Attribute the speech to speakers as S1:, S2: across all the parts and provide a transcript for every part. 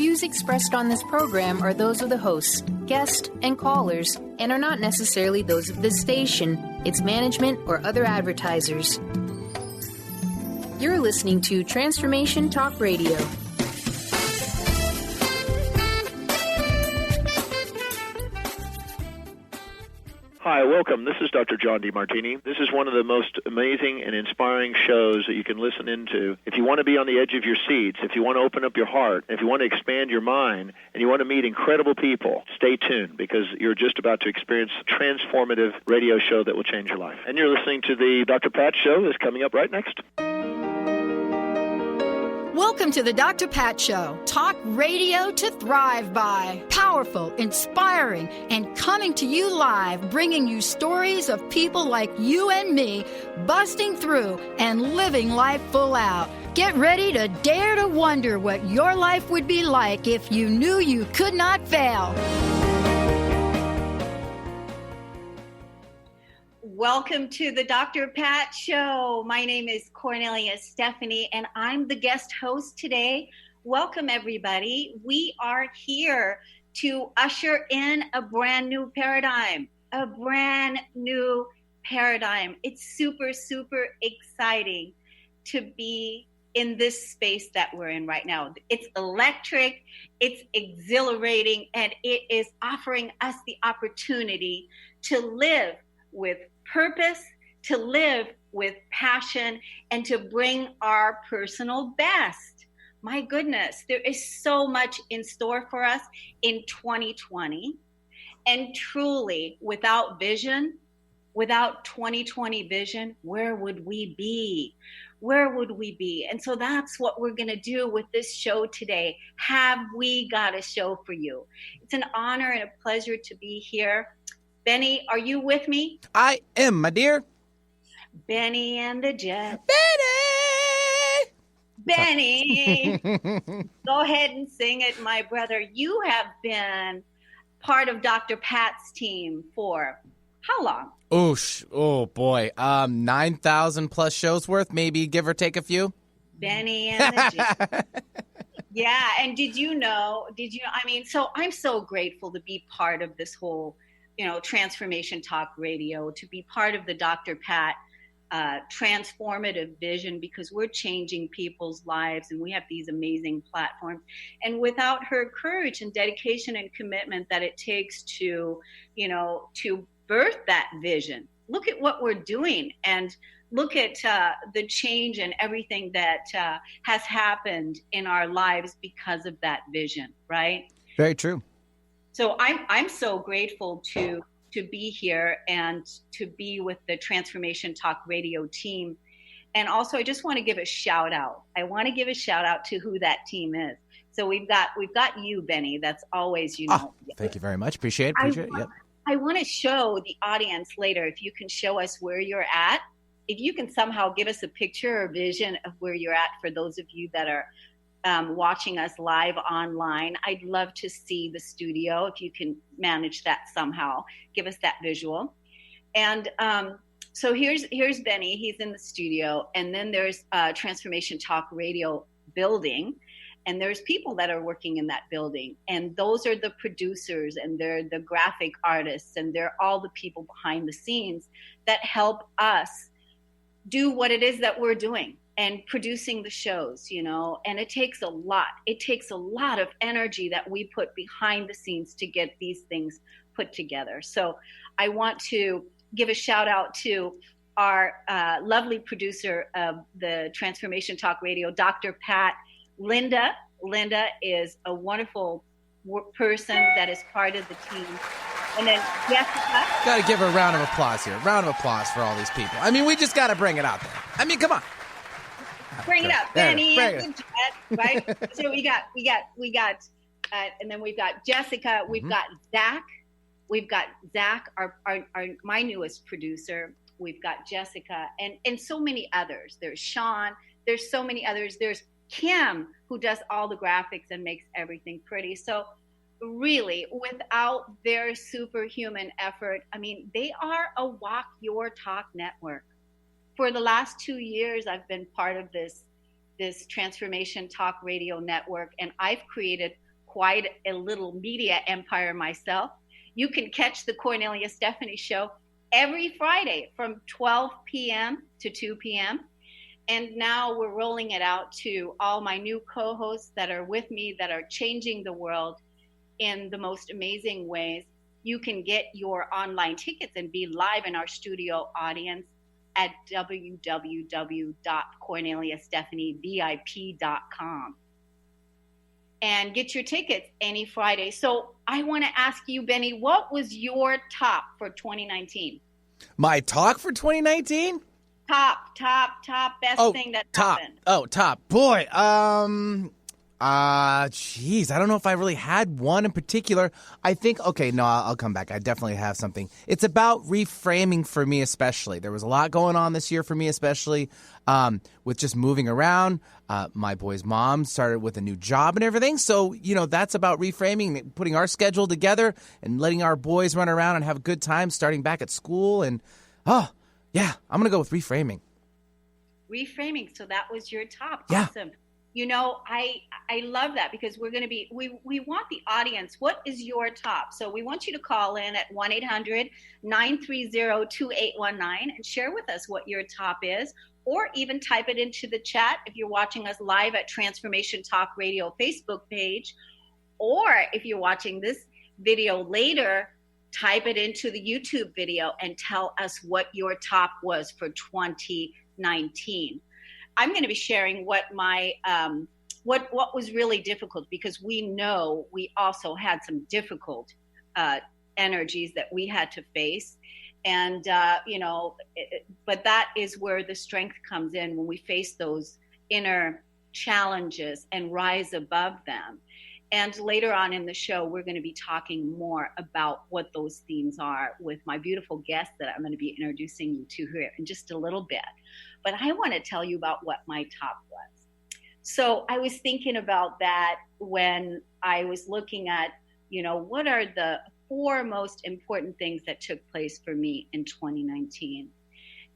S1: views expressed on this program are those of the hosts, guests, and callers, and are not necessarily those of this station, its management, or other advertisers. You're listening to Transformation Talk Radio.
S2: Hi, welcome. This is Dr. John DeMartini. This is one of the most amazing and inspiring shows that you can listen into. If you want to be on the edge of your seats, if you want to open up your heart, if you want to expand your mind, and you want to meet incredible people, stay tuned because you're just about to experience a transformative radio show that will change your life. And you're listening to the Dr. Pat Show that's coming up right next.
S3: Welcome to the Dr. Pat Show. Talk radio to thrive by. Powerful, inspiring, and coming to you live, bringing you stories of people like you and me busting through and living life full out. Get ready to dare to wonder what your life would be like if you knew you could not fail.
S4: Welcome to the Dr. Pat Show. My name is Kornelia Stephanie, and I'm the guest host today. Welcome, everybody. We are here to usher in a brand new paradigm, It's super, super exciting to be in this space that we're in right now. It's electric, it's exhilarating, and it is offering us the opportunity to live with purpose, to live with passion, and to bring our personal best. My goodness, there is so much in store for us in 2020. And truly, without vision, without 2020 vision, where would we be? Where would we be? And so that's what we're going to do with this show today. Have we got a show for you? It's an honor and a pleasure to be here. Benny, are you with me?
S5: I am, my dear.
S4: Benny and the Jet.
S5: Benny!
S4: Go ahead and sing it, my brother. You have been part of Dr. Pat's team for how long?
S5: Oh boy. 9,000 plus shows worth, maybe give or take a few.
S4: Benny and the Jet. Yeah, and so I'm so grateful to be part of this whole Transformation Talk Radio, to be part of the Dr. Pat transformative vision, because we're changing people's lives and we have these amazing platforms. And without her courage and dedication and commitment that it takes to birth that vision, look at what we're doing and look at the change and everything that has happened in our lives because of that vision, right?
S5: Very true.
S4: So I'm so grateful to be here and to be with the Transformation Talk Radio team. And also, I just want to give a shout out. I want to give a shout out to who that team is. So we've got you, Benny. That's always,
S5: Thank you very much. Appreciate it. Yep.
S4: I want to show the audience later, if you can show us where you're at, if you can somehow give us a picture or vision of where you're at for those of you that are watching us live online. I'd love to see the studio if you can manage that somehow. Give us that visual. And so here's Benny. He's in the studio. And then there's Transformation Talk Radio building. And there's people that are working in that building. And those are the producers and they're the graphic artists and they're all the people behind the scenes that help us do what it is that we're doing and producing the shows, and it takes a lot. It takes a lot of energy that we put behind the scenes to get these things put together. So I want to give a shout out to our lovely producer of the Transformation Talk Radio, Dr. Pat, Linda. Linda is a wonderful person that is part of the team. And then Jessica.
S5: Got to give her a round of applause here. Round of applause for all these people. I mean, we just got to bring it out there. I mean, come on.
S4: Bring it up, Benny and the Jet, right? So we got, and then we've got Jessica. We've got Zach. We've got Zach, my newest producer. We've got Jessica, and so many others. There's Sean. There's so many others. There's Kim, who does all the graphics and makes everything pretty. So really, without their superhuman effort, I mean, they are a Walk Your Talk network. For the last 2 years, I've been part of this Transformation Talk Radio network, and I've created quite a little media empire myself. You can catch the Kornelia Stephanie Show every Friday from 12 p.m. to 2 p.m. And now we're rolling it out to all my new co-hosts that are with me that are changing the world in the most amazing ways. You can get your online tickets and be live in our studio audience at www.korneliastephanievip.com and get your tickets any Friday. So I want to ask you, Benny, what was your top for 2019?
S5: My talk for 2019?
S4: Top best thing that happened.
S5: Top. Boy, geez, I don't know if I really had one in particular. I think, I'll come back. I definitely have something. It's about reframing for me especially. There was a lot going on this year for me especially, with just moving around. My boy's mom started with a new job and everything. So, that's about reframing, putting our schedule together and letting our boys run around and have a good time starting back at school. And, yeah, I'm going to go with reframing.
S4: Reframing. So that was your top.
S5: Yeah.
S4: Awesome. I love that because we're going to be, we want the audience. What is your top? So we want you to call in at 1-800-930-2819 and share with us what your top is, or even type it into the chat if you're watching us live at Transformation Talk Radio Facebook page, or if you're watching this video later, type it into the YouTube video and tell us what your top was for 2019. I'm going to be sharing what my what was really difficult, because we know we also had some difficult energies that we had to face, and but that is where the strength comes in, when we face those inner challenges and rise above them. And later on in the show, we're going to be talking more about what those themes are with my beautiful guest that I'm going to be introducing you to here in just a little bit. But I want to tell you about what my top was. So I was thinking about that when I was looking at, what are the 4 most important things that took place for me in 2019?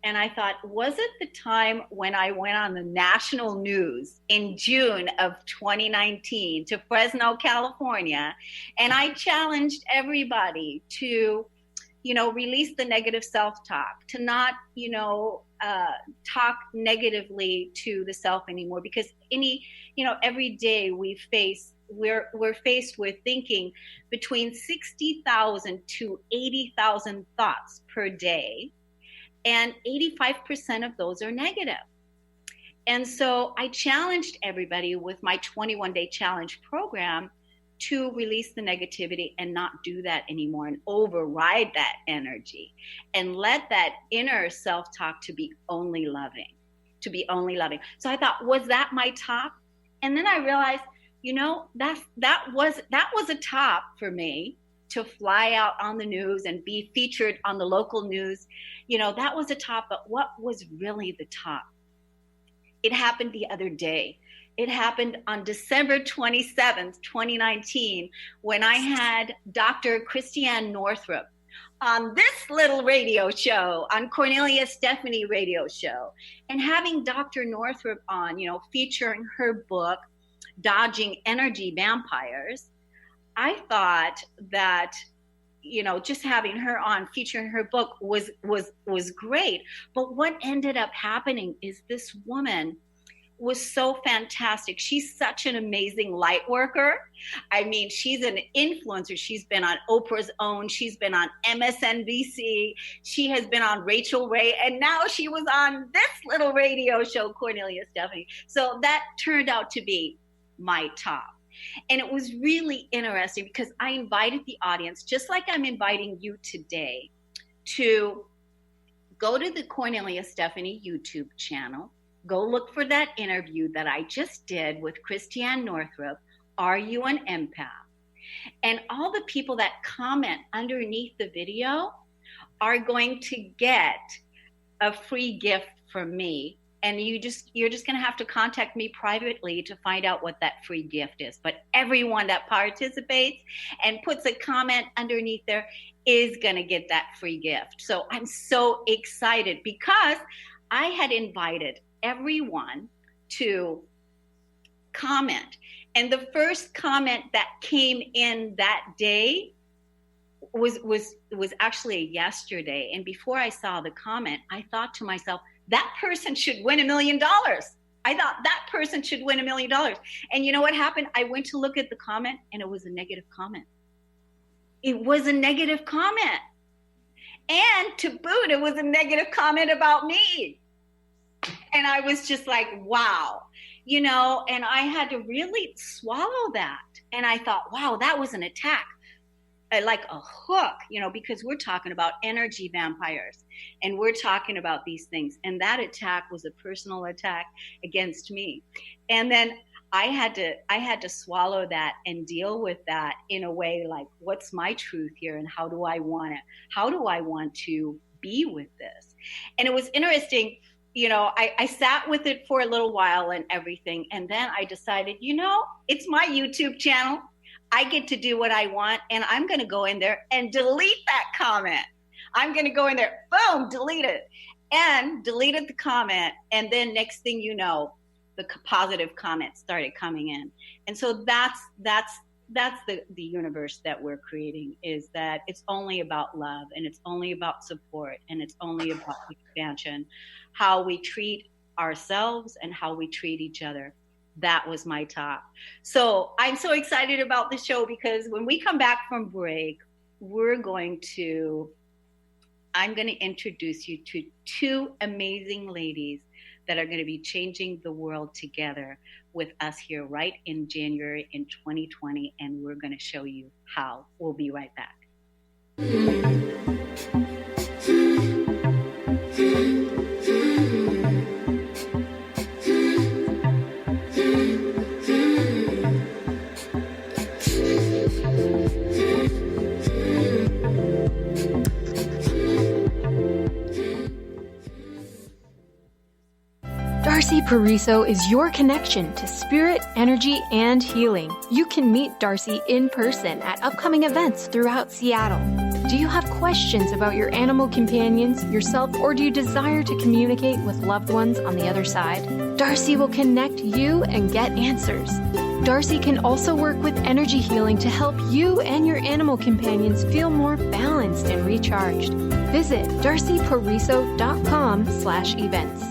S4: And I thought, was it the time when I went on the national news in June of 2019 to Fresno, California, and I challenged everybody to, release the negative self-talk, to not, talk negatively to the self anymore, because every day we're faced with thinking between 60,000 to 80,000 thoughts per day. And 85% of those are negative. And so I challenged everybody with my 21-day challenge program to release the negativity and not do that anymore, and override that energy and let that inner self-talk to be only loving. So I thought, was that my top? And then I realized, that was a top for me, to fly out on the news and be featured on the local news. That was a top, but what was really the top? It happened the other day. It happened on December 27th, 2019, when I had Dr. Christiane Northrup on this little radio show, on Kornelia Stephanie radio show. And having Dr. Northrup on, featuring her book, Dodging Energy Vampires, I thought that, just having her on, featuring her book was great. But what ended up happening is this woman was so fantastic. She's such an amazing light worker. I mean, she's an influencer. She's been on Oprah's Own. She's been on MSNBC. She has been on Rachel Ray. And now she was on this little radio show, Kornelia Stephanie. So that turned out to be my top. And it was really interesting because I invited the audience, just like I'm inviting you today, to go to the Kornelia Stephanie YouTube channel. Go look for that interview that I just did with Christiane Northrup, Are You an Empath? And all the people that comment underneath the video are going to get a free gift from me. And you're just going to have to contact me privately to find out what that free gift is. But everyone that participates and puts a comment underneath there is going to get that free gift. So I'm so excited because I had invited everyone to comment And the first comment that came in that day was actually yesterday. And before I saw the comment, I thought to myself, that person should win $1 million. I thought that person should win $1 million. And you know what happened? I went to look at the comment, and it was a negative comment. It was a negative comment. And to boot, it was a negative comment about me. And I was just like, wow, you know, and I had to really swallow that. And I thought, wow, that was an attack, like a hook, you know, because we're talking about energy vampires and we're talking about these things. And that attack was a personal attack against me. And then I had to swallow that and deal with that in a way like, what's my truth here and how do I want to be with this? And it was interesting, you know, I sat with it for a little while and everything. And then I decided, you know, it's my YouTube channel. I get to do what I want, and I'm going to go in there and delete that comment. I'm going to go in there, boom, delete it, and deleted the comment. And then next thing you know, the positive comments started coming in. And so that's the universe that we're creating, is that it's only about love, and it's only about support, and it's only about expansion, how we treat ourselves and how we treat each other. That was my top. So I'm so excited about the show, because when we come back from break, I'm going to introduce you to two amazing ladies that are going to be changing the world together with us here right in January in 2020. And we're going to show you how. We'll be right back.
S6: Darcy Pariso is your connection to spirit, energy, and healing. You can meet Darcy in person at upcoming events throughout Seattle. Do you have questions about your animal companions, yourself, or do you desire to communicate with loved ones on the other side? Darcy will connect you and get answers. Darcy can also work with energy healing to help you and your animal companions feel more balanced and recharged. Visit darcypariso.com/events.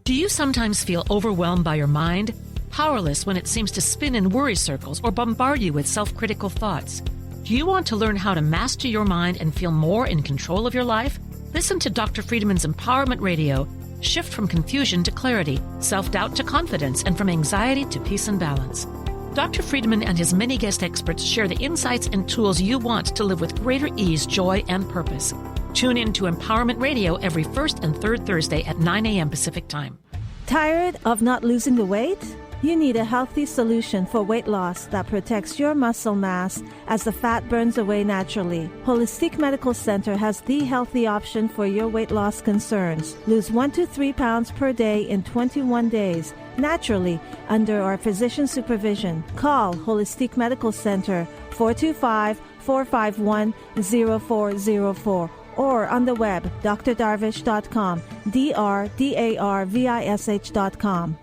S7: Do you sometimes feel overwhelmed by your mind? Powerless when it seems to spin in worry circles or bombard you with self-critical thoughts? Do you want to learn how to master your mind and feel more in control of your life? Listen to Dr. Friedman's Empowerment Radio. Shift from confusion to clarity, self-doubt to confidence, and from anxiety to peace and balance. Dr. Friedman and his many guest experts share the insights and tools you want to live with greater ease, joy, and purpose. Tune in to Empowerment Radio every first and third Thursday at 9 a.m. Pacific Time.
S8: Tired of not losing the weight? You need a healthy solution for weight loss that protects your muscle mass as the fat burns away naturally. Holistic Medical Center has the healthy option for your weight loss concerns. Lose 1 to 3 pounds per day in 21 days, naturally, under our physician supervision. Call Holistic Medical Center 425-451-0404. or on the web, drdarvish.com, drdarvish.com.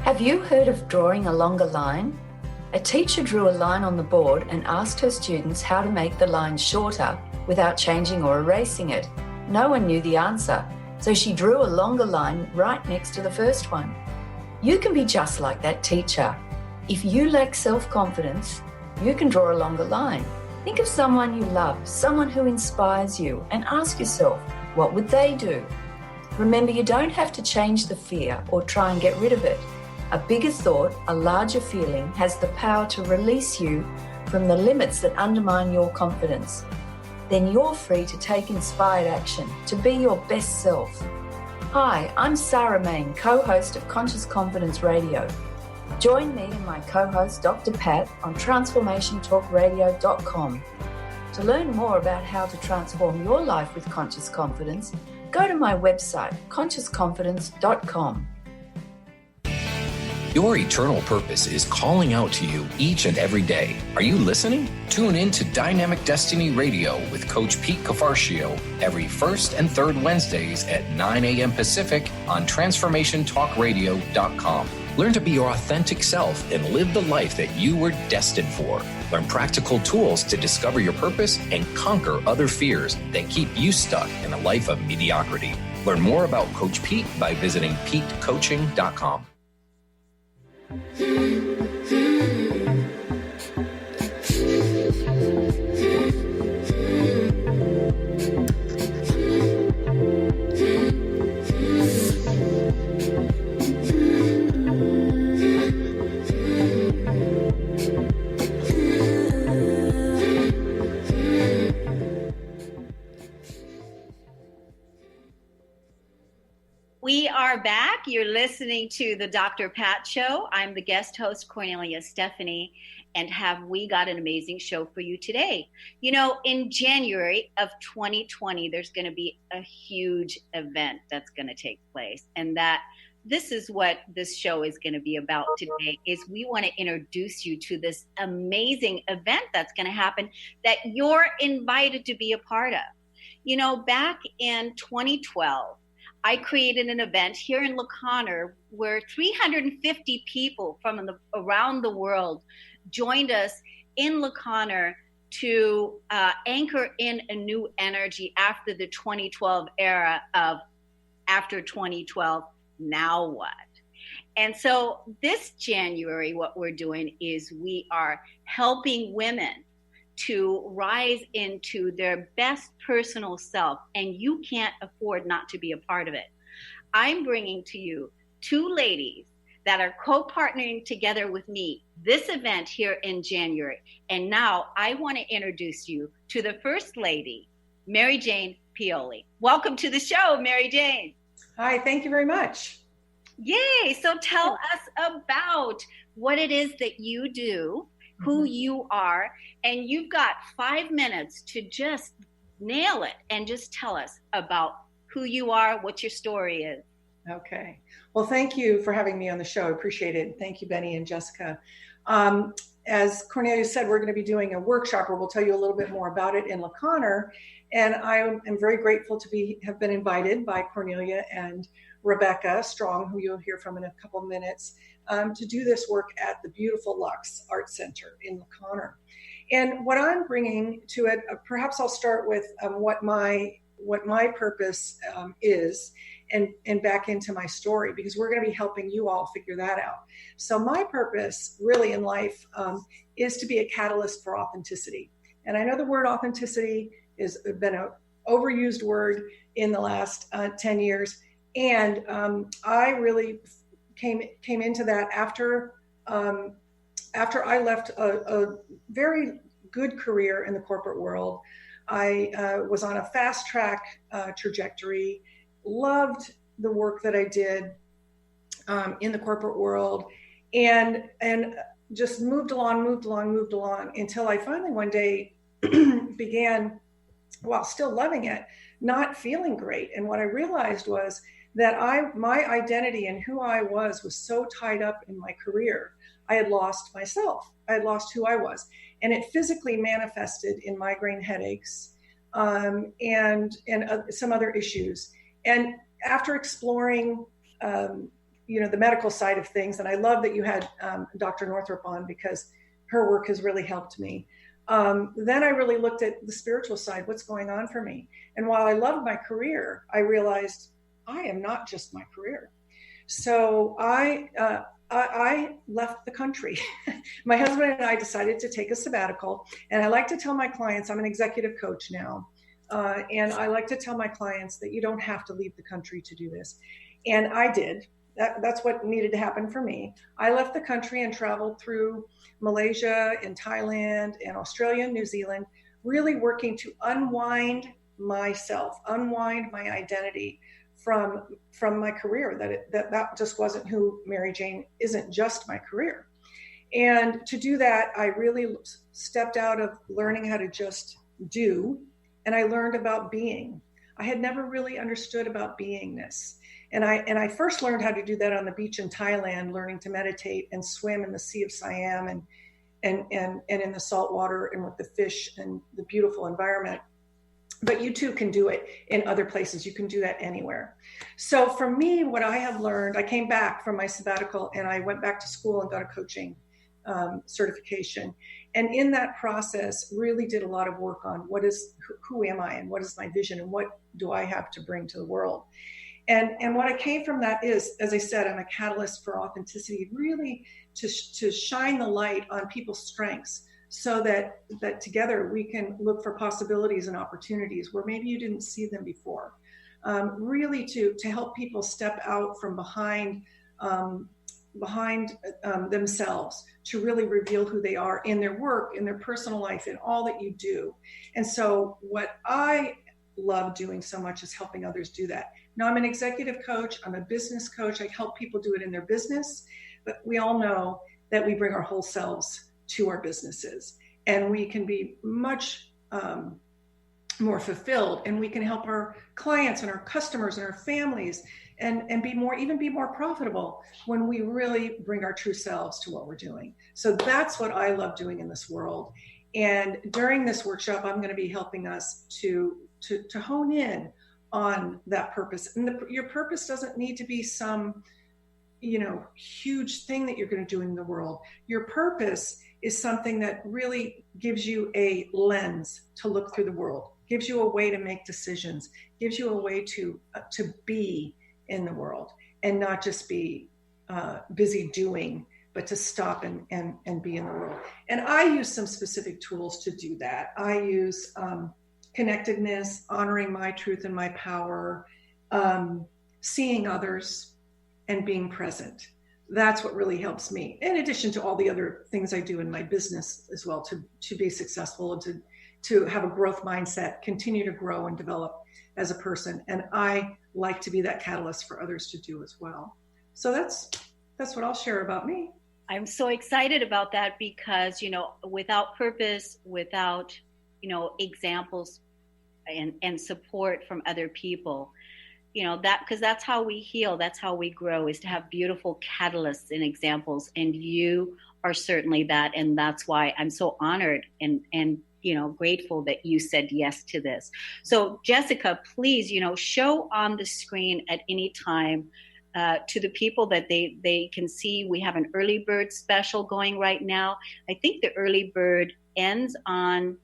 S9: Have you heard of drawing a longer line? A teacher drew a line on the board and asked her students how to make the line shorter without changing or erasing it. No one knew the answer, so she drew a longer line right next to the first one. You can be just like that teacher. If you lack self-confidence, you can draw a longer line. Think of someone you love, someone who inspires you, and ask yourself, what would they do? Remember, you don't have to change the fear or try and get rid of it. A bigger thought, a larger feeling, has the power to release you from the limits that undermine your confidence. Then you're free to take inspired action, to be your best self. Hi, I'm Sarah Main, co-host of Conscious Confidence Radio. Join me and my co-host Dr. Pat on transformationtalkradio.com. To learn more about how to transform your life with conscious confidence, go to my website, consciousconfidence.com.
S10: Your eternal purpose is calling out to you each and every day. Are you listening? Tune in to Dynamic Destiny Radio with Coach Pete Cafarcio every first and third Wednesdays at 9 a.m. Pacific on transformationtalkradio.com. Learn to be your authentic self and live the life that you were destined for. Learn practical tools to discover your purpose and conquer other fears that keep you stuck in a life of mediocrity. Learn more about Coach Pete by visiting PeteCoaching.com.
S4: We are back. You're listening to the Dr. Pat Show. I'm the guest host, Kornelia Stephanie, and have we got an amazing show for you today. You know, in January of 2020, there's going to be a huge event that's going to take place, and that this is what this show is going to be about today, is we want to introduce you to this amazing event that's going to happen that you're invited to be a part of. You know, back in 2012, I created an event here in La Conner where 350 people from around the world joined us in La Conner to anchor in a new energy after the 2012 era of after 2012, now what? And so this January, what we're doing is we are helping women to rise into their best personal self, and you can't afford not to be a part of it. I'm bringing to you two ladies that are co-partnering together with me this event here in January. And now I want to introduce you to the first lady, Mary Jane Pioli. Welcome to the show, Mary Jane.
S11: Hi, thank you very much.
S4: Yay! So tell us about what it is that you do, who you are, and you've got 5 minutes to just nail it and just tell us about who you are, what your story is.
S11: Okay. Well, thank you for having me on the show. I appreciate it. Thank you, Benny and Jessica. As Kornelia said, we're going to be doing a workshop where we'll tell you a little bit more about it in La Conner. And I am very grateful to have been invited by Kornelia and Rebecca Strong, who you'll hear from in a couple minutes, to do this work at the beautiful Lux Art Center in La Conner. And what I'm bringing to it, perhaps I'll start with what my purpose is, and back into my story, because we're going to be helping you all figure that out. So my purpose really in life is to be a catalyst for authenticity. And I know the word authenticity has been an overused word in the last 10 years. And I really came into that after I left a very good career in the corporate world. I was on a fast track trajectory, loved the work that I did in the corporate world, and just moved along until I finally one day began, while still loving it, not feeling great. And what I realized was that my identity and who I was so tied up in my career. I had lost myself. I had lost who I was. And it physically manifested in migraine headaches and some other issues. And after exploring, the medical side of things, and I love that you had Dr. Northrup on, because her work has really helped me. Then I really looked at the spiritual side, what's going on for me. And while I loved my career, I realized I am not just my career. So I left the country. My husband and I decided to take a sabbatical. And I like to tell my clients, I'm an executive coach now. And I like to tell my clients that you don't have to leave the country to do this. And I did. That's what needed to happen for me. I left the country and traveled through Malaysia and Thailand and Australia and New Zealand, really working to unwind myself, unwind my identity from my career, that just wasn't who Mary Jane isn't just my career. And to do that, I really stepped out of learning how to just do, and I learned about being. I had never really understood about beingness. And I first learned how to do that on the beach in Thailand, learning to meditate and swim in the Sea of Siam and in the salt water and with the fish and the beautiful environment. but you too can do it in other places. You can do that anywhere. So for me, what I have learned, I came back from my sabbatical and I went back to school and got a coaching certification. And in that process, really did a lot of work on who am I and what is my vision and what do I have to bring to the world. And what I came from that is, as I said, I'm a catalyst for authenticity, really to shine the light on people's strengths so that together we can look for possibilities and opportunities where maybe you didn't see them before. Really to help people step out from behind themselves, to really reveal who they are in their work, in their personal life, in all that you do. And so what I love doing so much is helping others do that. Now, I'm an executive coach. I'm a business coach. I help people do it in their business. But we all know that we bring our whole selves to our businesses. And we can be much more fulfilled. And we can help our clients and our customers and our families and be more profitable when we really bring our true selves to what we're doing. So that's what I love doing in this world. And during this workshop, I'm going to be helping us to hone in on that purpose. And your purpose doesn't need to be some, huge thing that you're going to do in the world. Your purpose is something that really gives you a lens to look through the world, gives you a way to make decisions, gives you a way to be in the world and not just be busy doing, but to stop and be in the world. And I use some specific tools to do that. I use connectedness, honoring my truth and my power, seeing others, and being present. That's what really helps me, in addition to all the other things I do in my business as well, to be successful and to have a growth mindset, continue to grow and develop as a person. And I like to be that catalyst for others to do as well. So that's what I'll share about me.
S4: I'm so excited about that because, without purpose, without, examples and support from other people, because that's how we heal. That's how we grow, is to have beautiful catalysts and examples. And you are certainly that. And that's why I'm so honored and grateful that you said yes to this. So Jessica, please, show on the screen at any time to the people that they can see. We have an early bird special going right now. I think the early bird ends on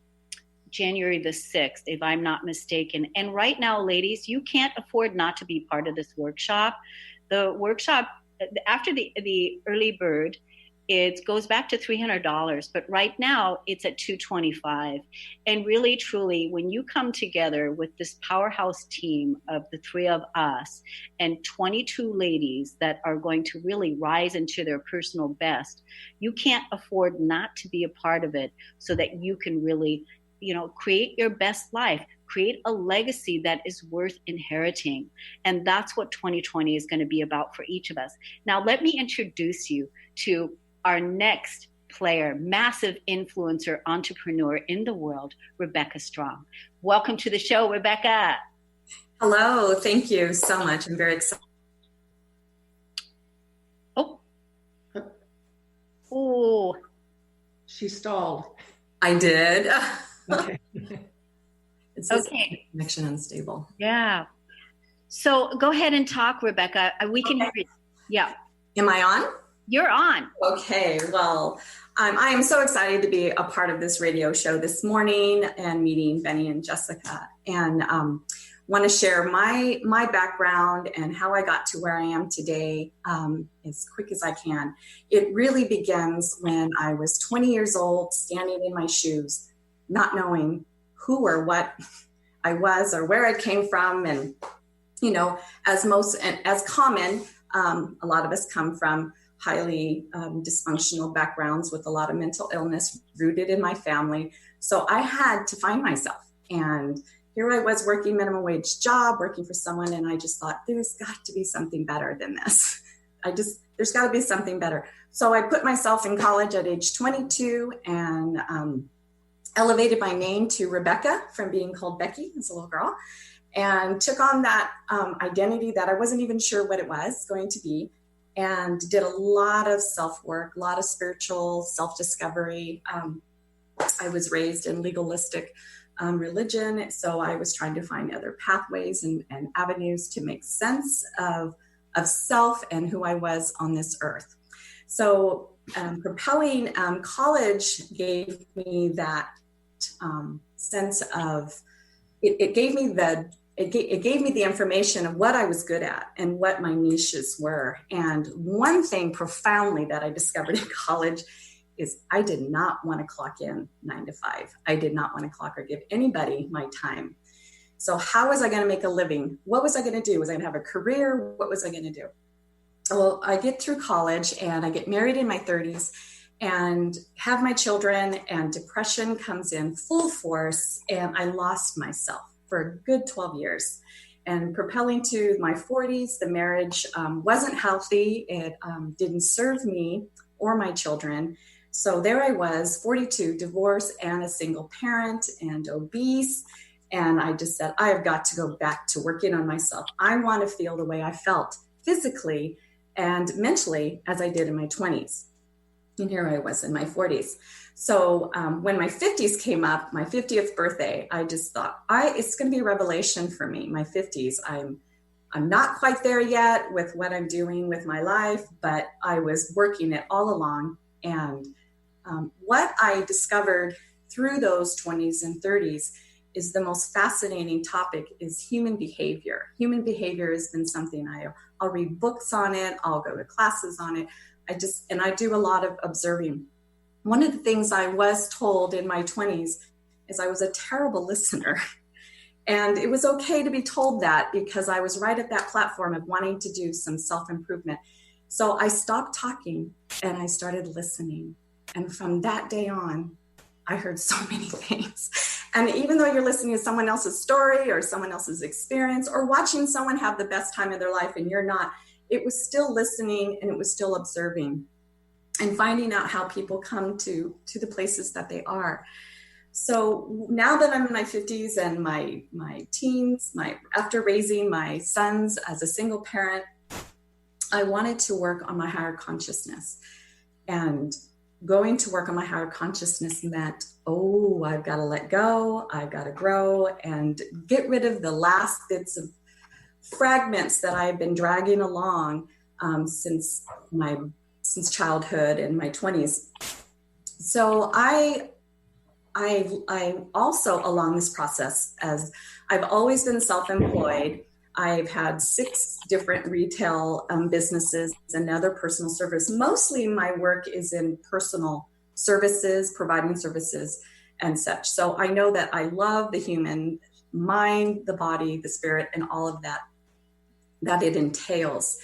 S4: January the 6th, if I'm not mistaken. And right now, ladies, you can't afford not to be part of this workshop. The workshop, after the early bird, it goes back to $300, but right now it's at $225. And really, truly, when you come together with this powerhouse team of the three of us and 22 ladies that are going to really rise into their personal best, you can't afford not to be a part of it so that you can really, create your best life, create a legacy that is worth inheriting. And that's what 2020 is going to be about for each of us. Now, let me introduce you to our next player, massive influencer, entrepreneur in the world, Rebecca Strong. Welcome to the show, Rebecca.
S12: Hello, thank you so much. I'm very excited.
S11: Oh, she stalled.
S12: I did.
S11: Okay.
S12: It's okay. Connection unstable.
S4: Yeah. So go ahead and talk, Rebecca. We can hear you. Yeah.
S12: Am I on?
S4: You're on.
S12: Okay. Well, I am so excited to be a part of this radio show this morning and meeting Benny and Jessica, and want to share my background and how I got to where I am today as quick as I can. It really begins when I was 20 years old, standing in my shoes, not knowing who or what I was or where I came from. And, as common, a lot of us come from highly dysfunctional backgrounds with a lot of mental illness rooted in my family. So I had to find myself. And here I was working minimum wage job, working for someone. And I just thought, there's got to be something better than this. There's got to be something better. So I put myself in college at age 22 and elevated my name to Rebecca from being called Becky as a little girl, and took on that identity that I wasn't even sure what it was going to be, and did a lot of self-work, a lot of spiritual self-discovery. I was raised in legalistic religion. So I was trying to find other pathways and avenues to make sense of self and who I was on this earth. So propelling college gave me that sense of, it gave me the information of what I was good at and what my niches were. And one thing profoundly that I discovered in college is I did not want to clock in 9 to 5. I did not want to clock or give anybody my time. So how was I going to make a living? What was I going to do? Was I going to have a career? What was I going to do? Well, I get through college and I get married in my 30s and have my children, and depression comes in full force, and I lost myself for a good 12 years. And propelling to my 40s, the marriage wasn't healthy. It didn't serve me or my children. So there I was, 42, divorced and a single parent and obese. And I just said, I have got to go back to working on myself. I want to feel the way I felt physically and mentally as I did in my 20s. And here I was in my 40s. So when my 50s came up, my 50th birthday, I just thought, it's going to be a revelation for me. My 50s, I'm not quite there yet with what I'm doing with my life, but I was working it all along. And what I discovered through those 20s and 30s is the most fascinating topic is human behavior. Human behavior has been something I'll read books on it. I'll go to classes on it. I do a lot of observing. One of the things I was told in my 20s is I was a terrible listener. And it was okay to be told that because I was right at that platform of wanting to do some self-improvement. So I stopped talking and I started listening. And from that day on, I heard so many things. And even though you're listening to someone else's story or someone else's experience or watching someone have the best time of their life and you're not, it was still listening and it was still observing and finding out how people come to the places that they are. So now that I'm in my 50s and my teens, after raising my sons as a single parent, I wanted to work on my higher consciousness. And going to work on my higher consciousness meant, I've got to let go, I've got to grow and get rid of the last bits of fragments that I've been dragging along since childhood and my 20s. So I also, along this process, as I've always been self-employed, I've had 6 different retail businesses and other personal service. Mostly my work is in personal services, providing services and such. So I know that I love the human mind, the body, the spirit, and all of that it entails.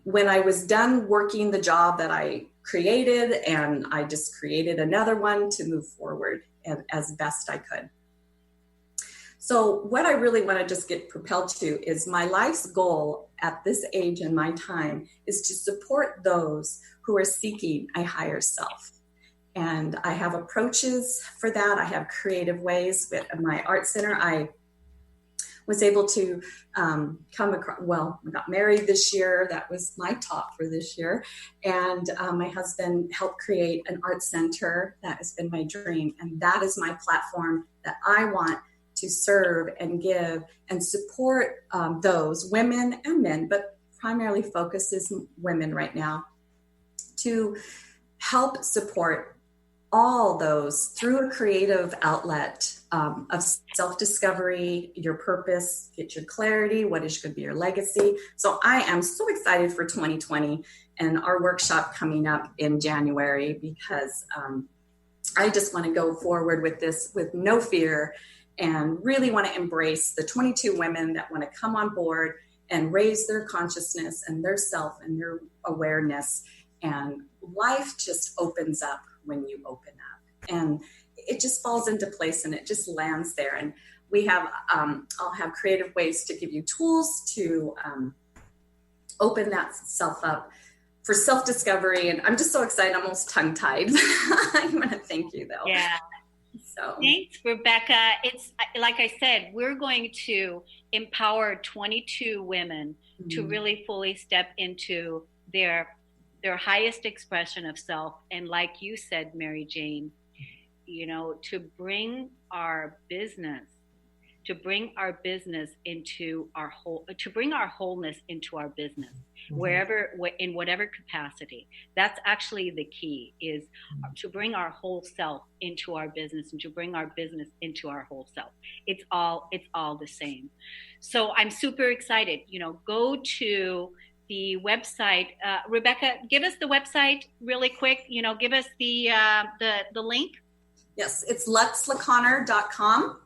S12: When I was done working the job that I created, and I just created another one to move forward as best I could. So what I really want to just get propelled to is my life's goal at this age in my time is to support those who are seeking a higher self. And I have approaches for that. I have creative ways. With my art center, I was able to come across, I got married this year. That was my talk for this year. And my husband helped create an art center. That has been my dream. And that is my platform that I want to serve and give and support those women and men, but primarily focuses women right now, to help support all those through a creative outlet of self-discovery, your purpose, get your clarity, what is going to be your legacy. So I am so excited for 2020 and our workshop coming up in January, because I just want to go forward with this with no fear and really want to embrace the 22 women that want to come on board and raise their consciousness and their self and their awareness. And life just opens up when you open up, and it just falls into place and it just lands there. And we have, I'll have creative ways to give you tools to open that self up for self-discovery. And I'm just so excited. I'm almost tongue-tied. I want to thank you though.
S4: Yeah.
S12: So
S4: thanks, Rebecca. It's like I said, we're going to empower 22 women to really fully step into their highest expression of self. And like you said, Mary Jane, to bring our business into our wholeness into our business, in whatever capacity. That's actually the key, is to bring our whole self into our business and to bring our business into our whole self. It's all the same. So I'm super excited. Go to the website. Rebecca, give us the website really quick. Give us the link.
S12: Yes, it's luxlaconnor.com.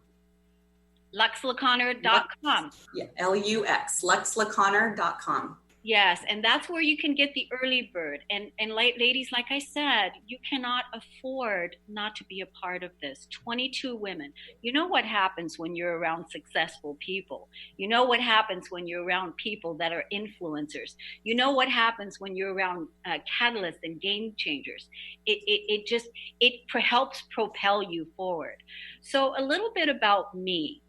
S4: luxlaconnor.com.
S12: Yeah, Lux, luxlaconnor.com.
S4: Yes, and that's where you can get the early bird. And ladies, like I said, you cannot afford not to be a part of this. 22 women. You know what happens when you're around successful people. You know what happens when you're around people that are influencers. You know what happens when you're around catalysts and game changers. It helps propel you forward. So a little bit about me.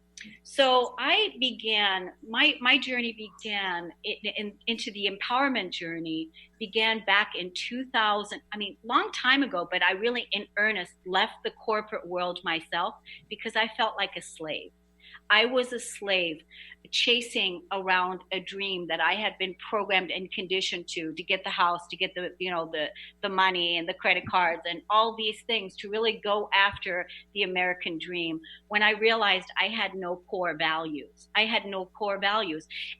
S4: So I began, my journey began into the empowerment journey began back in 2000. Long time ago, but I really in earnest left the corporate world myself because I felt like a slave. I was a slave chasing around a dream that I had been programmed and conditioned to get the house, to get the money and the credit cards and all these things, to really go after the American dream, when I realized I had no core values.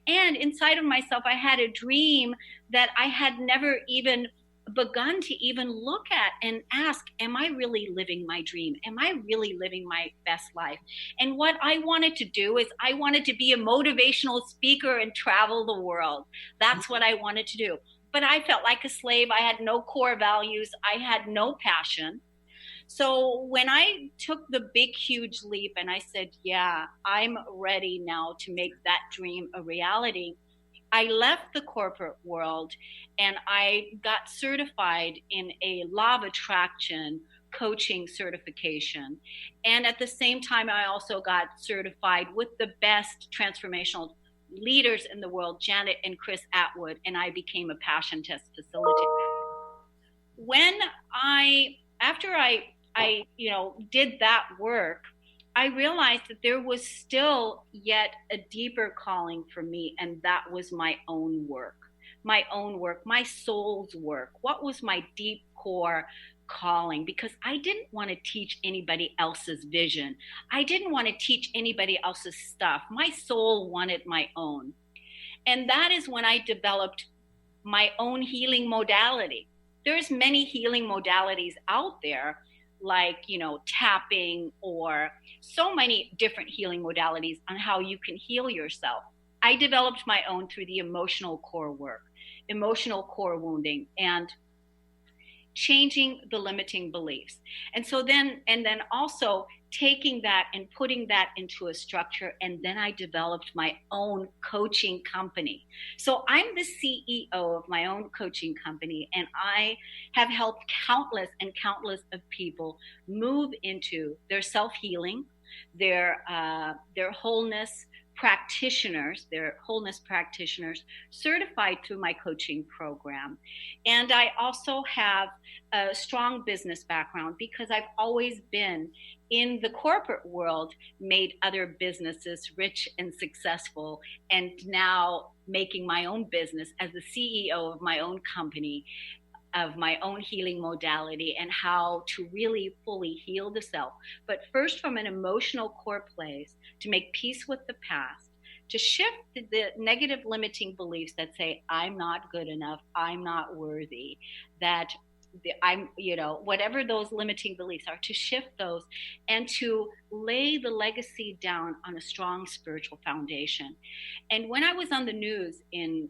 S4: And inside of myself, I had a dream that I had never even begun to even look at and ask, am I really living my dream? Am I really living my best life? And what I wanted to do is I wanted to be a motivational speaker and travel the world. That's what I wanted to do. But I felt like a slave. I had no core values. I had no passion. So when I took the big, huge leap and I said, yeah, I'm ready now to make that dream a reality, I left the corporate world and I got certified in a law of attraction coaching certification. And at the same time, I also got certified with the best transformational leaders in the world, Janet and Chris Atwood, and I became a passion test facilitator. After I did that work, I realized that there was still yet a deeper calling for me, and that was my own work, my soul's work. What was my deep core calling? Because I didn't want to teach anybody else's vision. I didn't want to teach anybody else's stuff. My soul wanted my own. And that is when I developed my own healing modality. There's many healing modalities out there, like, tapping, or so many different healing modalities on how you can heal yourself. I developed my own through the emotional core work, emotional core wounding, and changing the limiting beliefs. And then also taking that and putting that into a structure. And then I developed my own coaching company. So I'm the CEO of my own coaching company, and I have helped countless of people move into their self-healing, their wholeness practitioners, certified through my coaching program. And I also have a strong business background because I've always been in the corporate world, made other businesses rich and successful, and now making my own business as the CEO of my own company, of my own healing modality, and how to really fully heal the self. But first, from an emotional core place, to make peace with the past, to shift the negative limiting beliefs that say, I'm not good enough, I'm not worthy, that I'm, whatever those limiting beliefs are, to shift those and to lay the legacy down on a strong spiritual foundation. And when I was on the news in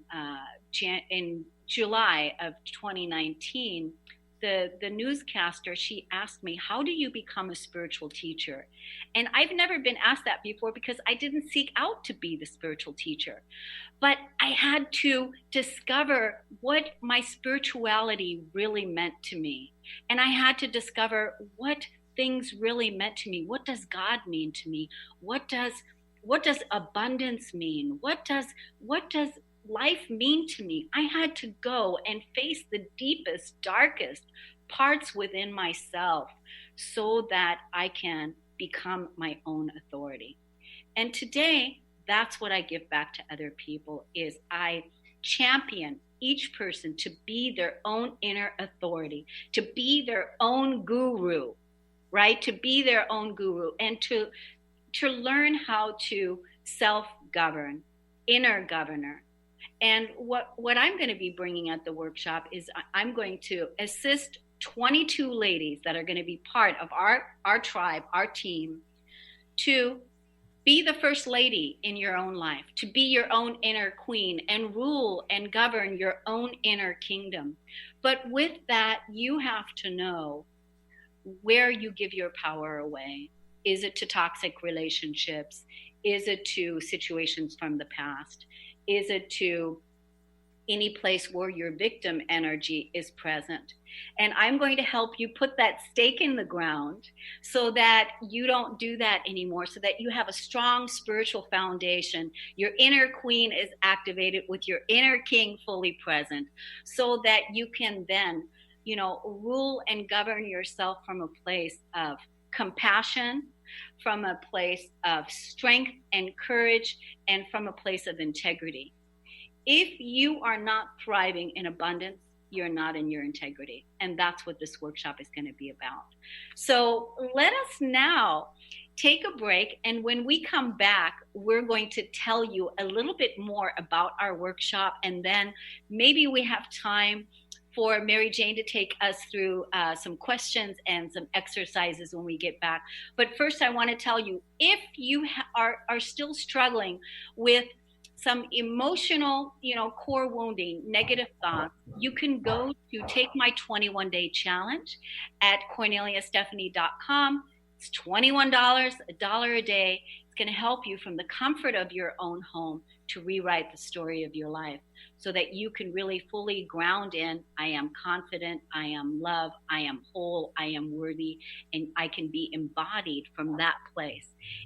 S4: July of 2019, the newscaster, she asked me, how do you become a spiritual teacher? And I've never been asked that before because I didn't seek out to be the spiritual teacher. But I had to discover what my spirituality really meant to me. And I had to discover what things really meant to me. What does God mean to me? What does abundance mean? What does life mean to me? I had to go and face the deepest, darkest parts within myself so that I can become my own authority. And today, that's what I give back to other people, is I champion each person to be their own inner authority, to be their own guru, right? To be their own guru, and to learn how to self-govern, inner governor. And what I'm going to be bringing at the workshop is I'm going to assist 22 ladies that are going to be part of our tribe, our team, to be the first lady in your own life, to be your own inner queen and rule and govern your own inner kingdom. But with that, you have to know where you give your power away. Is it to toxic relationships? Is it to situations from the past? Is it to any place where your victim energy is present? And I'm going to help you put that stake in the ground so that you don't do that anymore, so that you have a strong spiritual foundation. Your inner queen is activated with your inner king fully present, so that you can then, rule and govern yourself from a place of compassion, from a place of strength and courage, and from a place of integrity. If you are not thriving in abundance, you're not in your integrity. And that's what this workshop is going to be about. So let us now take a break. And when we come back, we're going to tell you a little bit more about our workshop. And then maybe we have time for Mary Jane to take us through some questions and some exercises when we get back. But first, I want to tell you, if you are still struggling with some emotional, core wounding, negative thoughts, you can go to Take My 21-Day Challenge at KorneliaStephanie.com. It's $21, $1 a day. It's going to help you from the comfort of your own home to rewrite the story of your life, so that you can really fully ground in, I am confident, I am love, I am whole, I am worthy, and I can be embodied from that place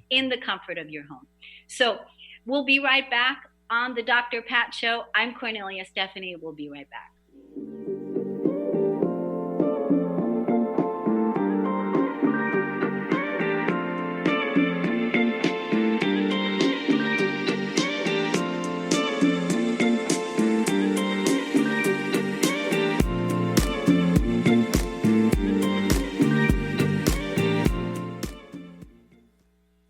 S4: in the comfort of your home. So we'll be right back on the Dr. Pat Show. I'm Kornelia Stephanie. We'll be right back.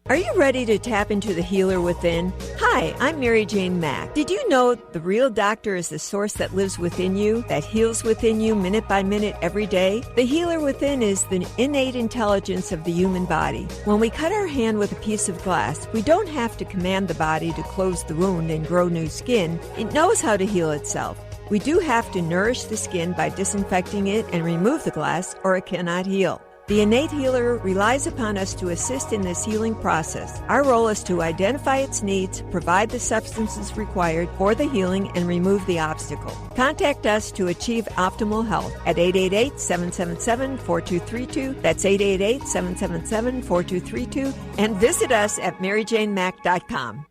S13: Are you ready to tap into the healer within? Hi, I'm Mary Jane Mack. Did you know the real doctor is the source that lives within you, that heals within you minute by minute every day? The healer within is the innate intelligence of the human body. When we cut our hand with a piece of glass, we don't have to command the body to close the wound and grow new skin. It knows how to heal itself. We do have to nourish the skin by disinfecting it and remove the glass, or it cannot heal. The innate healer relies upon us to assist in this healing process. Our role is to identify its needs, provide the substances required for the healing, and remove the obstacle. Contact us to achieve optimal health at 888-777-4232. That's 888-777-4232. And visit us at MaryJaneMack.com.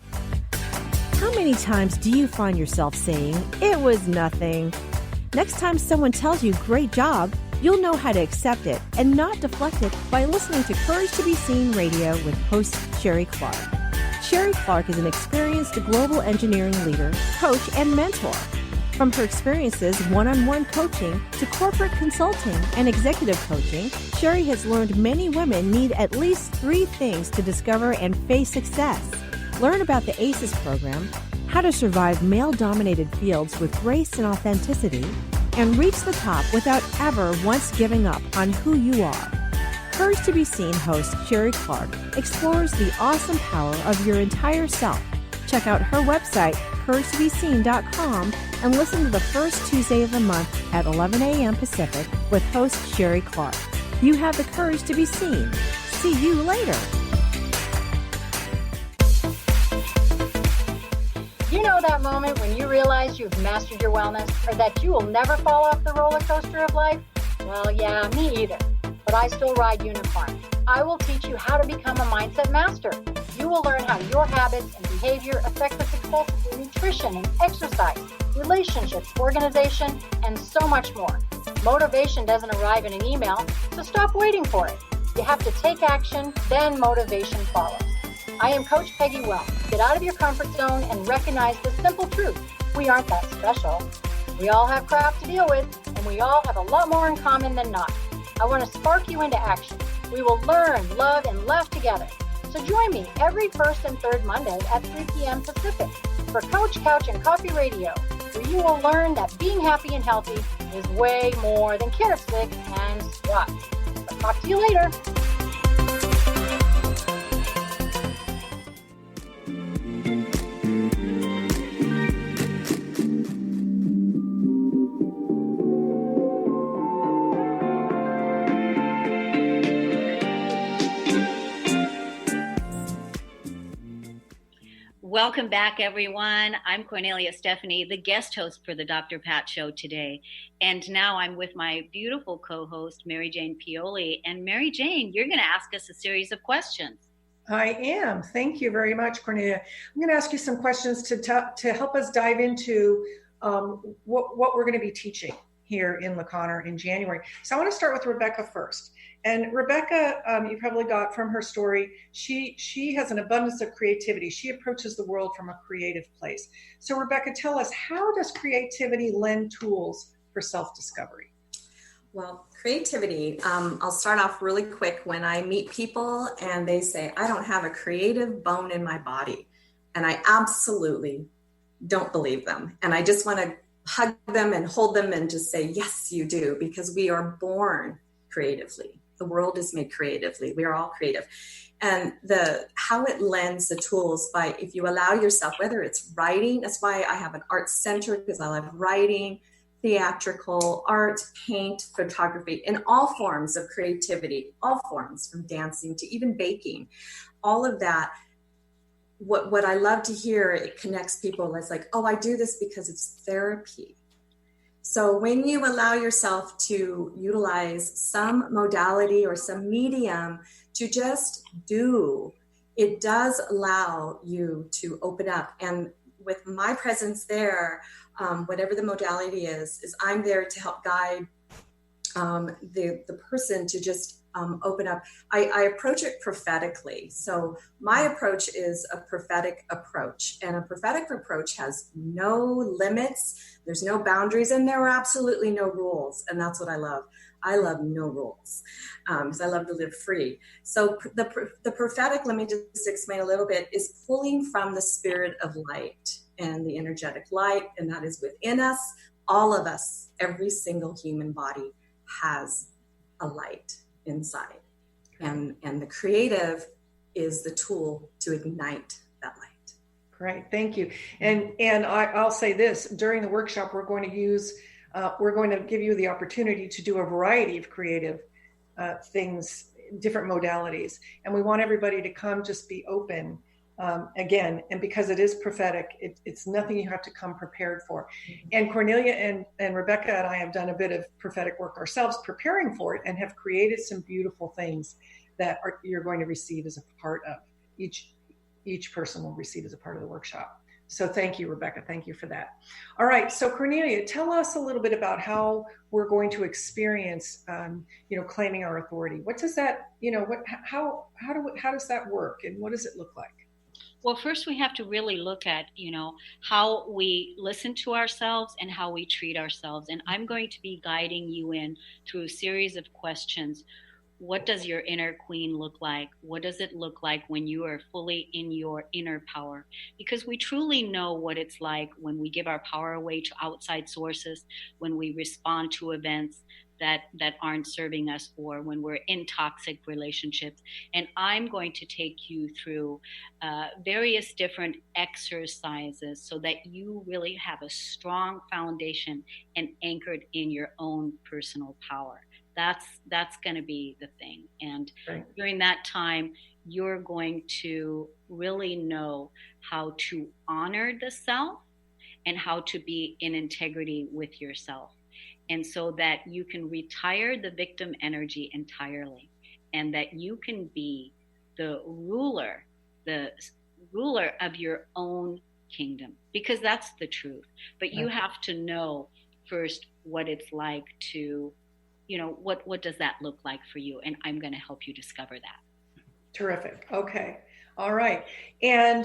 S8: How many times do you find yourself saying, "It was nothing"? Next time someone tells you, "Great job," you'll know how to accept it and not deflect it by listening to Courage to Be Seen Radio with host Sherry Clark. Sherry Clark is an experienced global engineering leader, coach, and mentor. From her experiences one-on-one coaching to corporate consulting and executive coaching, Sherry has learned many women need at least 3 things to discover and face success. Learn about the ACES program, how to survive male-dominated fields with grace and authenticity, and reach the top without ever once giving up on who you are. Courage to Be Seen host Sherry Clark explores the awesome power of your entire self. Check out her website, CourageToBeSeen.com, and listen to the first Tuesday of the month at 11 a.m. Pacific with host Sherry Clark. You have the courage to be seen. See you later.
S3: You know that moment when you realize you've mastered your wellness, or that you will never fall off the roller coaster of life? Well, yeah, me either. But I still ride unicorns. I will teach you how to become a mindset master. You will learn how your habits and behavior affect the success of your nutrition and exercise, relationships, organization, and so much more. Motivation doesn't arrive in an email, so stop waiting for it. You have to take action, then motivation follows. I am Coach Peggy Wells. Get out of your comfort zone and recognize the simple truth. We aren't that special. We all have crap to deal with, and we all have a lot more in common than not. I want to spark you into action. We will learn, love, and laugh together. So join me every first and third Monday at 3 p.m. Pacific for Couch, Couch, and Coffee Radio, where you will learn that being happy and healthy is way more than carrot sticks and squats. So talk to you later.
S4: Welcome back, everyone. I'm Kornelia Stephanie, the guest host for the Dr. Pat Show today. And now I'm with my beautiful co-host, Mary Jane Pioli. And Mary Jane, you're going to ask us a series of questions.
S11: I am. Thank you very much, Kornelia. I'm going to ask you some questions to help us dive into what we're going to be teaching here in LeConner in January. So I want to start with Rebecca first. And Rebecca, you probably got from her story, she has an abundance of creativity. She approaches the world from a creative place. So Rebecca, tell us, how does creativity lend tools for self-discovery?
S12: Well, creativity, I'll start off really quick. When I meet people and they say, I don't have a creative bone in my body, and I absolutely don't believe them. And I just want to hug them and hold them and just say, yes, you do, because we are born creatively. The world is made creatively. We are all creative. And how it lends the tools by, if you allow yourself, whether it's writing, that's why I have an art center, because I love writing, theatrical, art, paint, photography, in all forms of creativity, all forms, from dancing to even baking, all of that. What I love to hear, it connects people. It's like, oh, I do this because it's therapy. So when you allow yourself to utilize some modality or some medium to just do, it does allow you to open up. And with my presence there, whatever the modality is I'm there to help guide the person to just open up. I approach it prophetically. So my approach is a prophetic approach, and a prophetic approach has no limits. There's no boundaries, and there are absolutely no rules. And that's what I love. I love no rules, because I love to live free. So the prophetic, let me just explain a little bit, is pulling from the spirit of light and the energetic light, and that is within us. All of us, every single human body has a light inside, and the creative is the tool to ignite that light.
S11: Great, thank you. And I'll say this: during the workshop, we're going to give you the opportunity to do a variety of creative things, different modalities, and we want everybody to come, just be open. Again, and because it is prophetic, it's nothing you have to come prepared for. And Kornelia and Rebecca and I have done a bit of prophetic work ourselves, preparing for it, and have created some beautiful things that you're going to receive as a part of each person will receive as a part of the workshop. So thank you, Rebecca. Thank you for that. All right. So Kornelia, tell us a little bit about how we're going to experience, claiming our authority. What does that, how does that work, and what does it look like?
S4: Well, first we have to really look at, how we listen to ourselves and how we treat ourselves. And I'm going to be guiding you in through a series of questions. What does your inner queen look like? What does it look like when you are fully in your inner power? Because we truly know what it's like when we give our power away to outside sources, when we respond to events that aren't serving us, or when we're in toxic relationships. And I'm going to take you through various different exercises so that you really have a strong foundation and anchored in your own personal power. That's going to be the thing. And during that time, you're going to really know how to honor the self and how to be in integrity with yourself. And so that you can retire the victim energy entirely, and that you can be the ruler of your own kingdom, because that's the truth. But you have to know first what it's like to what does that look like for you? And I'm going to help you discover that.
S11: Terrific. Okay. All right. And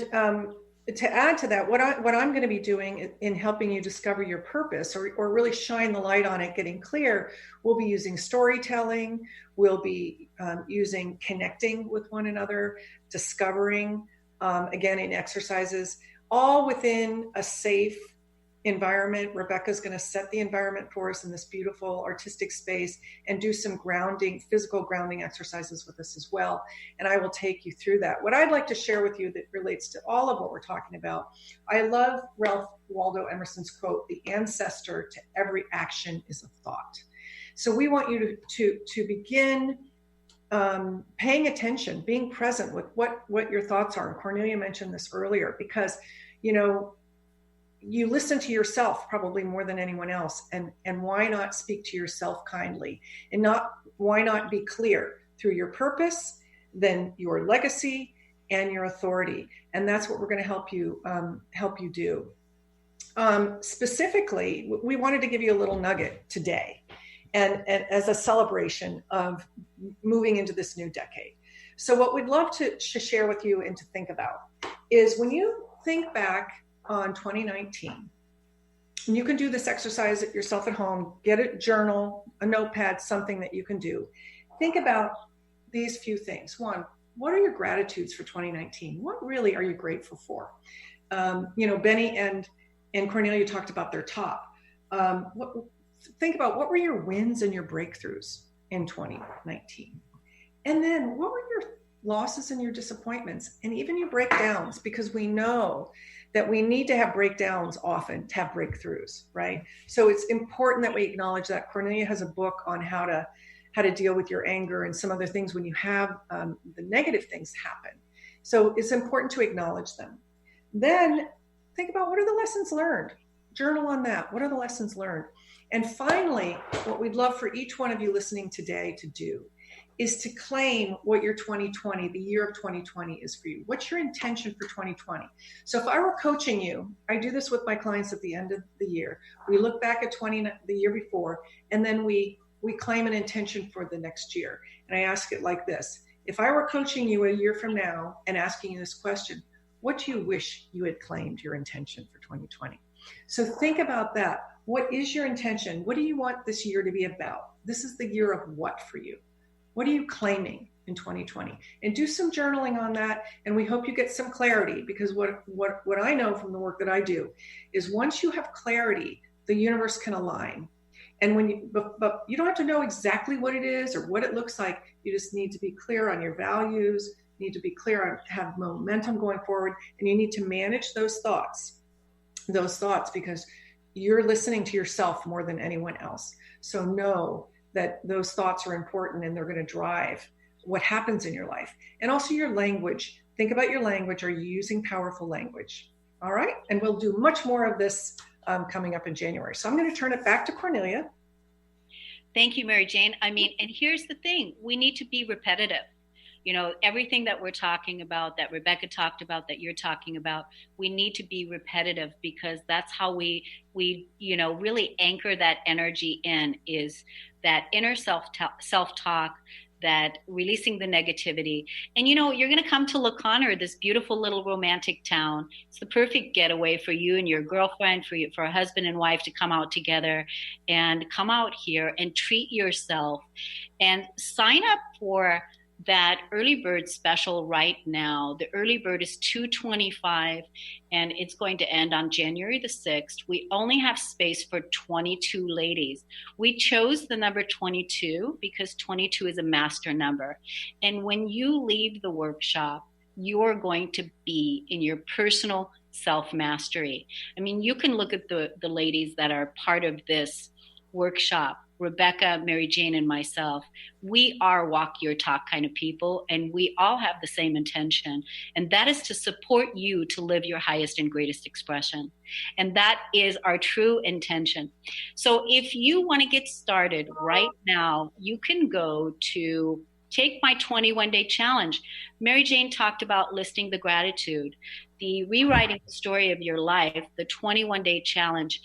S11: to add to that, what I'm going to be doing in helping you discover your purpose or really shine the light on it, getting clear, we'll be using storytelling. We'll be using connecting with one another, discovering, again, in exercises, all within a safe environment. Rebecca's going to set the environment for us in this beautiful artistic space and do some physical grounding exercises with us as well. And I will take you through that. What I'd like to share with you that relates to all of what we're talking about, I love Ralph Waldo Emerson's quote, "The ancestor to every action is a thought." So we want you to begin paying attention, being present with what your thoughts are. And Kornelia mentioned this earlier, because, you listen to yourself probably more than anyone else. And why not speak to yourself kindly? And why not be clear through your purpose, then your legacy and your authority? And that's what we're going to help you do. Specifically, we wanted to give you a little nugget today, and as a celebration of moving into this new decade. So what we'd love to share with you and to think about is, when you think back on 2019, and you can do this exercise yourself at home, get a journal, a notepad, something that you can do. Think about these few things. One, what are your gratitudes for 2019? What really are you grateful for? Benny and Kornelia talked about their top. Think about, what were your wins and your breakthroughs in 2019? And then what were your losses and your disappointments, and even your breakdowns? Because we know that we need to have breakdowns often to have breakthroughs, right? So it's important that we acknowledge that. Kornelia has a book on how to deal with your anger and some other things when you have the negative things happen. So it's important to acknowledge them. Then think about, what are the lessons learned? Journal on that. What are the lessons learned? And finally, what we'd love for each one of you listening today to do is to claim what your 2020, the year of 2020, is for you. What's your intention for 2020? So if I were coaching you, I do this with my clients at the end of the year. We look back at the year before, and then we claim an intention for the next year. And I ask it like this: if I were coaching you a year from now and asking you this question, what do you wish you had claimed your intention for 2020? So think about that. What is your intention? What do you want this year to be about? This is the year of what for you? What are you claiming in 2020? And do some journaling on that. And we hope you get some clarity, because what I know from the work that I do is, once you have clarity, the universe can align. And but you don't have to know exactly what it is or what it looks like. You just need to be clear on your values, you need to be clear on, have momentum going forward, and you need to manage those thoughts, because you're listening to yourself more than anyone else. So know that those thoughts are important, and they're going to drive what happens in your life. And also your language. Think about your language. Are you using powerful language? All right. And we'll do much more of this coming up in January. So I'm going to turn it back to Kornelia.
S4: Thank you, Mary Jane. And here's the thing. We need to be repetitive. Everything that we're talking about, that Rebecca talked about, that you're talking about, we need to be repetitive, because that's how we really anchor that energy in, is that inner self-talk, that releasing the negativity. And you're going to come to La Conner, this beautiful little romantic town. It's the perfect getaway for you and your girlfriend, for a husband and wife to come out together and come out here and treat yourself, and sign up for that early bird special right now. The early bird is $225, and it's going to end on January the 6th. We only have space for 22 ladies. We chose the number 22 because 22 is a master number. And when you leave the workshop, you're going to be in your personal self-mastery. You can look at the ladies that are part of this workshop. Rebecca, Mary Jane, and myself, we are walk your talk kind of people, and we all have the same intention, and that is to support you to live your highest and greatest expression. And that is our true intention. So if you want to get started right now, you can go to take my 21-day challenge. Mary Jane talked about listing the gratitude. The Rewriting the Story of Your Life, the 21-day challenge,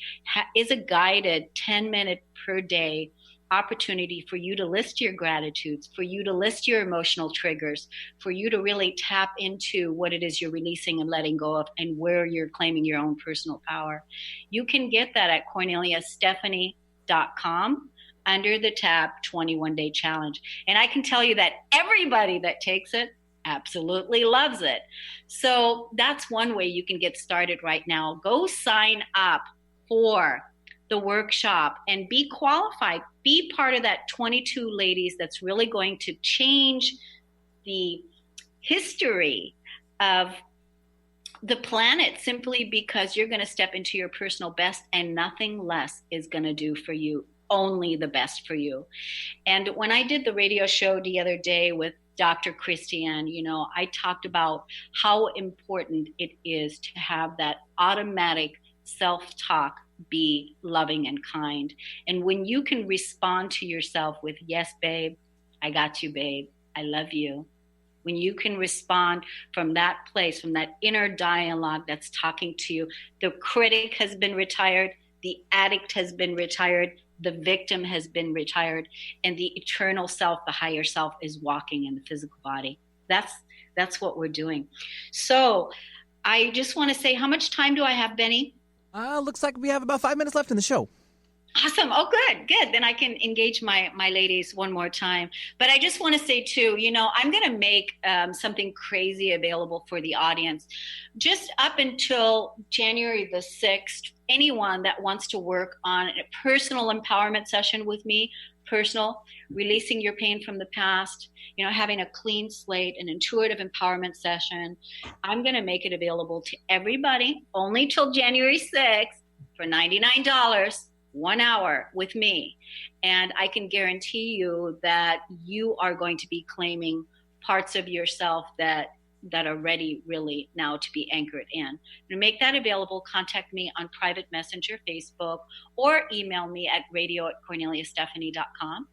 S4: is a guided 10-minute per day opportunity for you to list your gratitudes, for you to list your emotional triggers, for you to really tap into what it is you're releasing and letting go of, and where you're claiming your own personal power. You can get that at KorneliaStephanie.com under the tab 21-Day Challenge. And I can tell you that everybody that takes it absolutely loves it. So that's one way you can get started right now. Go sign up for the workshop and be qualified. Be part of that 22 ladies that's really going to change the history of the planet, simply because you're going to step into your personal best, and nothing less is going to do for you, only the best for you. And when I did the radio show the other day with Dr. Christiane, you know, I talked about how important it is to have that automatic self-talk be loving and kind. And when you can respond to yourself with, yes, babe, I got you, babe, I love you. When you can respond from that place, from that inner dialogue that's talking to you, the critic has been retired, the addict has been retired, the victim has been retired, and the eternal self, the higher self, is walking in the physical body. That's what we're doing. So I just want to say, how much time do I have, Benny?
S5: Looks like we have about 5 minutes left in the show.
S4: Awesome. Oh, good. Then I can engage my ladies one more time. But I just want to say, too, you know, I'm going to make something crazy available for the audience. Just up until January the 6th, anyone that wants to work on a personal empowerment session with me, releasing your pain from the past, you know, having a clean slate, an intuitive empowerment session, I'm going to make it available to everybody only till January 6th for $99, 1 hour with me. And I can guarantee you that you are going to be claiming parts of yourself that are ready really now to be anchored in. To make that available, contact me on private messenger, Facebook, or email me at radio@KorneliaStephanie.com.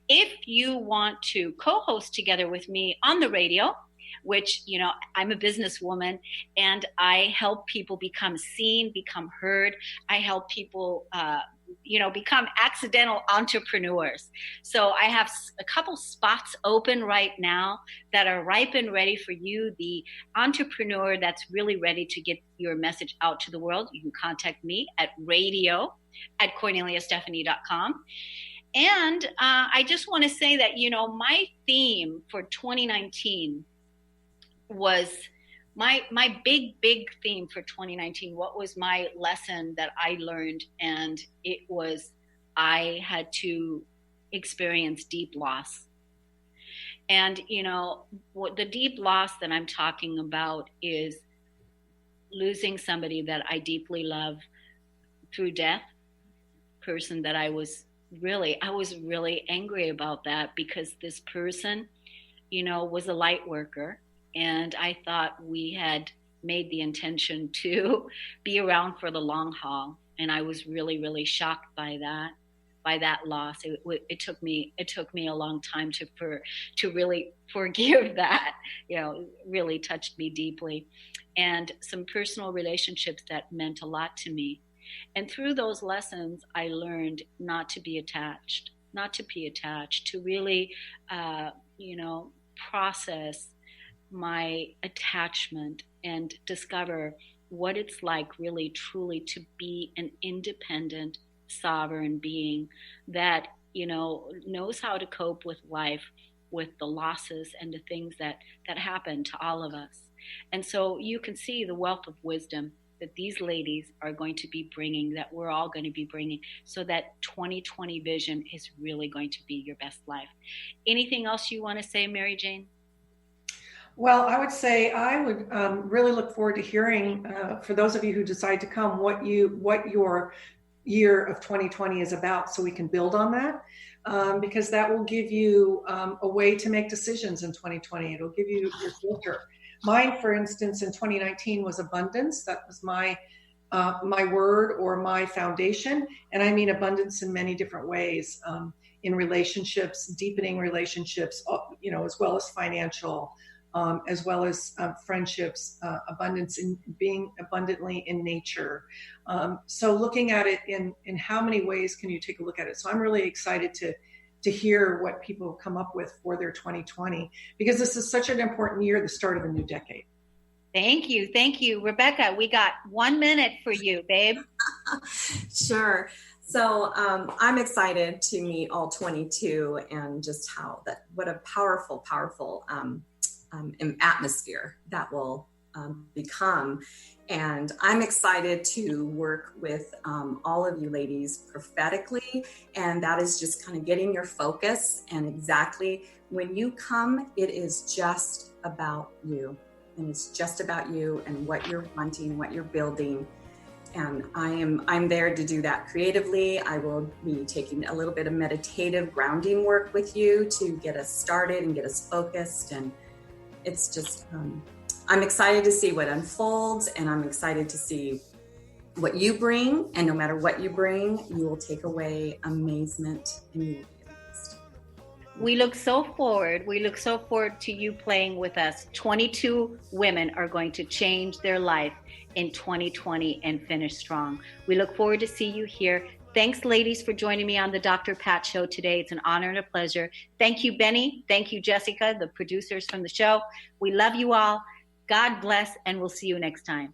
S4: If you want to co-host together with me on the radio, which, you know, I'm a businesswoman and I help people become seen, become heard. I help people, become accidental entrepreneurs. So I have a couple spots open right now that are ripe and ready for you, the entrepreneur that's really ready to get your message out to the world. You can contact me at radio@KorneliaStephanie.com. And I just want to say that, you know, my theme for 2019 was my big theme for 2019. What was my lesson that I learned? And it was, I had to experience deep loss. And, you know, what the deep loss that I'm talking about is losing somebody that I deeply love through death, person that I was really angry about that, because this person, you know, was a light worker. And I thought we had made the intention to be around for the long haul. And I was really, really shocked by that loss. It took me a long time to really forgive that. You know, it really touched me deeply. And some personal relationships that meant a lot to me. And through those lessons, I learned not to be attached, to really, process my attachment and discover what it's like really truly to be an independent, sovereign being that, you know, knows how to cope with life, with the losses and the things that happen to all of us. And so you can see the wealth of wisdom that these ladies are going to be bringing, that we're all going to be bringing, so that 2020 vision is really going to be your best life. Anything else you want to say, Mary Jane?
S11: Well, I would say I would really look forward to hearing, for those of you who decide to come, what your year of 2020 is about, so we can build on that, because that will give you a way to make decisions in 2020. It'll give you your filter. Mine, for instance, in 2019 was abundance. That was my word or my foundation. And I mean abundance in many different ways, in relationships, deepening relationships, you know, as well as financial, as well as friendships, abundance in being abundantly in nature. So looking at it in how many ways can you take a look at it? So I'm really excited to hear what people come up with for their 2020, because this is such an important year, the start of a new decade.
S4: Thank you. Thank you. Rebecca, we got 1 minute for you, babe.
S12: Sure. So I'm excited to meet all 22 and just what a powerful atmosphere that will become. And I'm excited to work with all of you ladies prophetically. And that is just kind of getting your focus. And exactly when you come, it is just about you. And it's just about you and what you're wanting, what you're building. And I'm there to do that creatively. I will be taking a little bit of meditative grounding work with you to get us started and get us focused. And it's just, I'm excited to see what unfolds, and I'm excited to see what you bring. And no matter what you bring, you will take away amazement and you will be amazed.
S4: We look so forward. We look so forward to you playing with us. 22 women are going to change their life in 2020 and finish strong. We look forward to see you here. Thanks, ladies, for joining me on the Dr. Pat Show today. It's an honor and a pleasure. Thank you, Benny. Thank you, Jessica, the producers from the show. We love you all. God bless, and we'll see you next time.